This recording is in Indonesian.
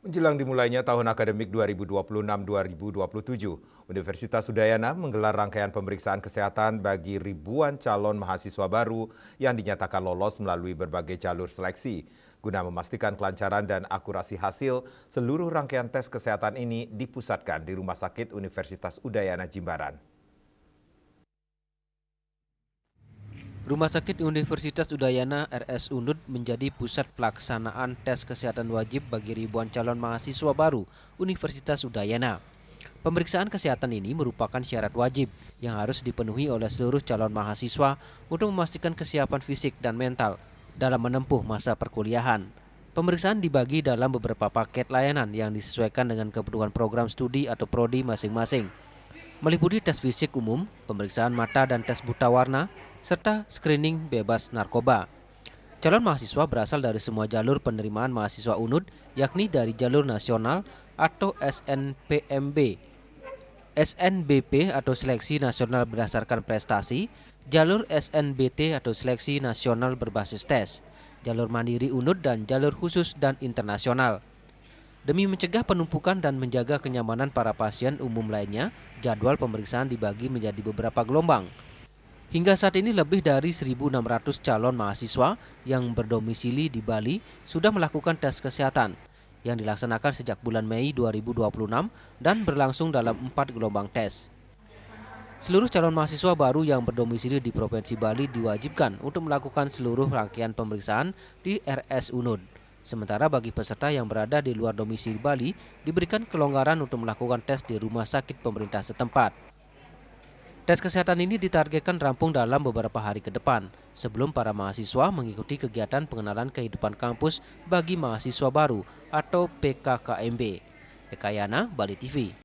Menjelang dimulainya tahun akademik 2026-2027, Universitas Udayana menggelar rangkaian pemeriksaan kesehatan bagi ribuan calon mahasiswa baru yang dinyatakan lolos melalui berbagai jalur seleksi. Guna memastikan kelancaran dan akurasi hasil, seluruh rangkaian tes kesehatan ini dipusatkan di Rumah Sakit Universitas Udayana Jimbaran. Rumah Sakit Universitas Udayana RS Unud menjadi pusat pelaksanaan tes kesehatan wajib bagi ribuan calon mahasiswa baru Universitas Udayana. Pemeriksaan kesehatan ini merupakan syarat wajib yang harus dipenuhi oleh seluruh calon mahasiswa untuk memastikan kesiapan fisik dan mental dalam menempuh masa perkuliahan. Pemeriksaan dibagi dalam beberapa paket layanan yang disesuaikan dengan kebutuhan program studi atau prodi masing-masing, meliputi tes fisik umum, pemeriksaan mata dan tes buta warna, serta screening bebas narkoba. Calon mahasiswa berasal dari semua jalur penerimaan mahasiswa UNUD, yakni dari jalur nasional atau SNPMB, SNBP atau Seleksi Nasional Berdasarkan Prestasi, jalur SNBT atau Seleksi Nasional Berbasis Tes, jalur mandiri UNUD dan jalur khusus dan internasional. Demi mencegah penumpukan dan menjaga kenyamanan para pasien umum lainnya, jadwal pemeriksaan dibagi menjadi beberapa gelombang. Hingga saat ini lebih dari 1.600 calon mahasiswa yang berdomisili di Bali sudah melakukan tes kesehatan yang dilaksanakan sejak bulan Mei 2026 dan berlangsung dalam 4 gelombang tes. Seluruh calon mahasiswa baru yang berdomisili di Provinsi Bali diwajibkan untuk melakukan seluruh rangkaian pemeriksaan di RS Unud. Sementara bagi peserta yang berada di luar domisili Bali diberikan kelonggaran untuk melakukan tes di rumah sakit pemerintah setempat. Tes kesehatan ini ditargetkan rampung dalam beberapa hari ke depan, sebelum para mahasiswa mengikuti kegiatan pengenalan kehidupan kampus bagi mahasiswa baru atau PKKMB. Eka Yana, Bali TV.